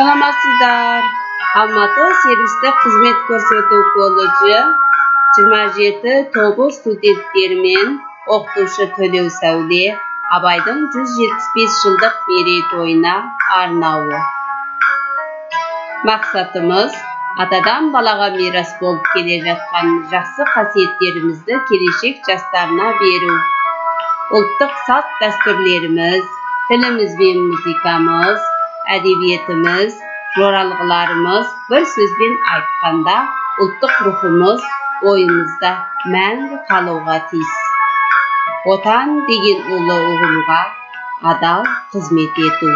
Саламатсыздар. Алматы сервистік қызмет көрсету колледжі 27 тобы студенттері мен оқытушы Төлеу Сәуле Абайдың 175 жылдық мерейтойына арнауы. Мақсатымыз атадан балаға мирас болып келе жатқан жақсы қасиеттерімізді келешек жастарына беру. Ұлттық салт дәстүрлеріміз, тіліміз бен музыкамыз, әдебиетіміз, жоралғыларымыз, бір сөзбен айтқанда, ұлттық рухымыз ойымызда мәңгі қалуға тиіс. Отан деген ұлы ұғымға адал қызмет ету.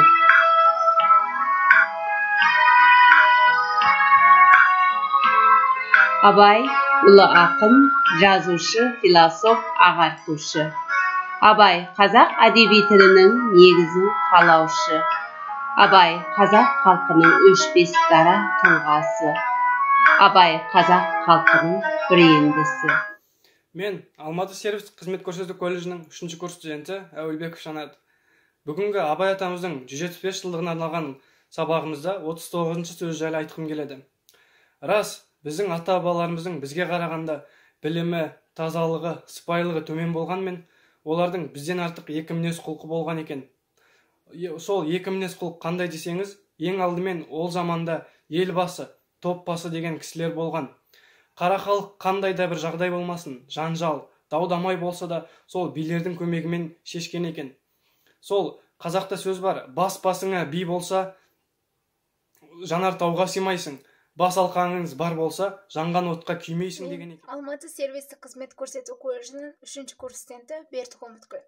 Абай ұлы ақын, жазушы, философ, ағартушы. Абай қазақ әдеби тілінің негізін қалаушы. Абай қазақ халқының өшпес дара тұлғасы. Абай қазақ халқының брендісі. Мен Алматы сервистік қызмет көрсету колледжінің 3-ші курс студенті Әуелбеков Жанат. Бүгінгі Абай атамыздың 175 жылдығына арналған сабағымызда 39-шы сөз жайлы айтқым келеді. Рас, біздің ата-бабаларымыздың бізге қарағанда білімі, тазалығы, сыпайылығы төмен болғанмен, олардың бізден артық екі мінез құлқы болған екен. Сол екі мінез құлық қандай десеңіз, ең алдымен ол заманда елбасы, топбасы деген кісілер болған. Қара халық қандай да бір жағдай болмасын, жанжал, дау-дамай болса да, сол билердің көмегімен шешкен екен. Сол қазақта сөз бар, бас-басыңа би болса, жанар тауға сыймайсың. Бас алқаңыңыз бар болса, жанған отқа күймейсің деген екен. Алматы сервистік қызмет көрсету колледжінің 3-ші курс студенті Бердіқ Үміткүл.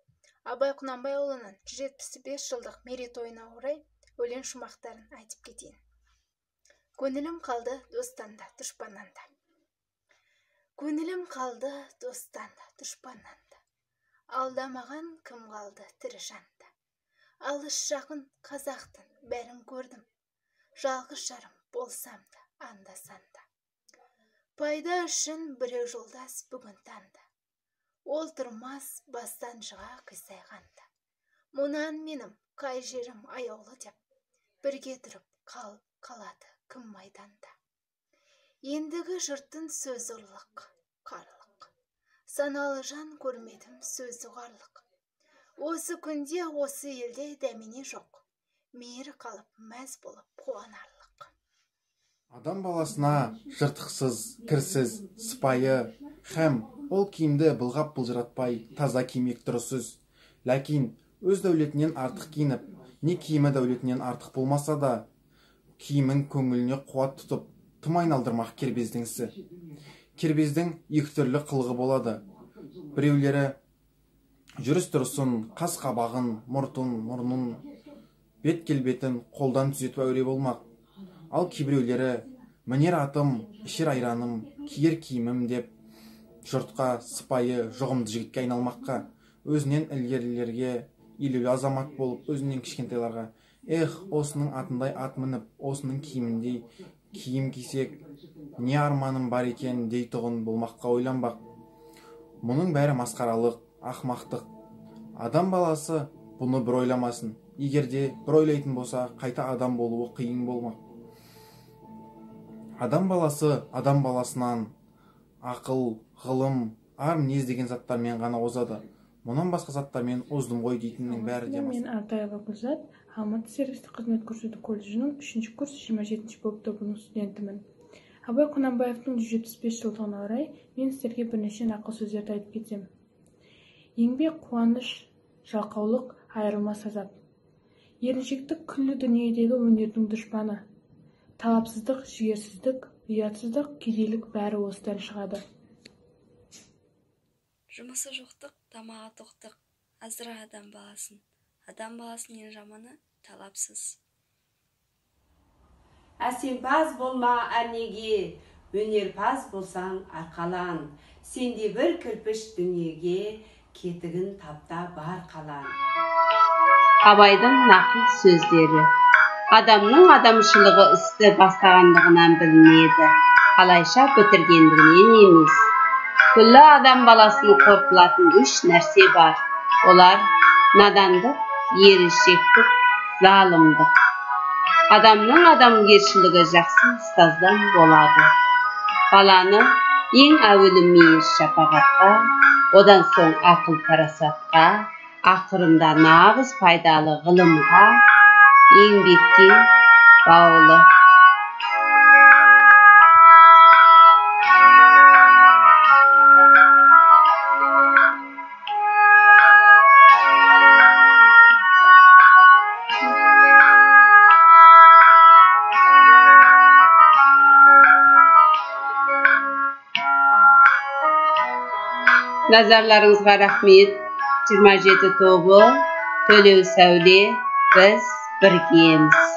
Абай Құнанбайұлының 175 жылдық мерейтойына орай өлең шумақтарын айтып кетейін. Көңілім қалды достанда, дұшпананда. Көңілім қалды достанда, дұшпананда. Алдамаған кім қалды тірі жанда. Алыс жақын қазақтың бәрін көрдім. Жалғыз жарым болсам да, анда-санда. Пайда үшін біреу жолдас бүгін таңда. Ол тұрмас бастан жыға қисайғанда. Мұнан менің қай жерім аяулы деп, бірге тұрып қалады кім майданда. Ендігі жұрттың сөзі ұрлық, қарлық. Саналы жан көрмедім сөзі қарлық. Осы күнде осы елде дәміне жоқ. Мейір қалып мәз болып қуанарлық. Адам баласына жыртықсыз, кірсіз, сыпайы, һәм ол киімді былғап былжыратпай, таза кимек дұрысыз. Ләкин өз дәулетінен артық киініп, не киімі дәулетінен артық болмаса да, киімін көңіліне қуат тұтып, тым айналдырмақ кербездің ісі. Кербездің екі түрлі қылығы болады. Біреулері жүріс тұрысын, қас қабағын, мұрнын, бет келбетін қолдан түзетіп әуре болмақ. Ал кейбіреулері мінер атым, ішер айраным, киер киімім деп жұртқа сыпайы, жұғымды жігітке айналмаққа, өзінен ілгерілерге елеулі азамат болып, өзінен кішкентайларға, осының атындай ат мініп, осының киіміндей киім кисек, не арманым бар екен дейтұғын болмаққа ойланбақ. Мұның бәрі масқаралық, ақмақтық. Адам баласы бұны бір ойламасын. Егерде бір ойлайтын болса, қайта адам болуы қиын болмақ. Адам баласы адам баласынан ақыл, ғылым, ар мінез деген заттармен ғана озады. Мұнан басқа заттармен оздым ғой дейтіннің бәрі де Мен Алтаева Гүлзат, Алматы сервистік қызмет көрсету колледжінің 3-ші курс 27-ші бап тобының студентімін. Абай Құнанбаевтың 175 жылдығына орай мен сіздерге бірнеше нақыл сөздерді айтып кетсем. Еңбек, қуаныш, жалқаулық, айырылмас азап. Еріншектік күллі дүниедегі өнердің дұшпаны. Талапсыздық, жігерсіздік, ұятсыздық, кедейлік бәрі осыдан шығады. Жұмысы жоқтық, тамағы тоқтық, аздыра адам баласын. Адам баласының ең жаманы талапсыз. Әсемпаз болма әнеге, өнерпаз болсаң арқалан. Сенде бір кірпіш дүниеге, кетігін тапта бар қалан. Абайдың нақыл сөздері. Адамның адамшылығы істі бастағандығынан білінеді, қалайша бітіргендігінен емес. Күллі адам баласын қорқылатын 3 нәрсе бар. Олар надандық, еріншектік, залымдық. Adamның адамгершілігі жақсы ұстаздан болады. Баланы ең әуелі мейір шапағатқа, одан соң ақыл парасатқа, ақырында нағыз пайдалы ғылымға, еңбекке баулы. Назарларыңызға рахмет. 27 тобы, Төлеу Сәуле, біз біргеміз.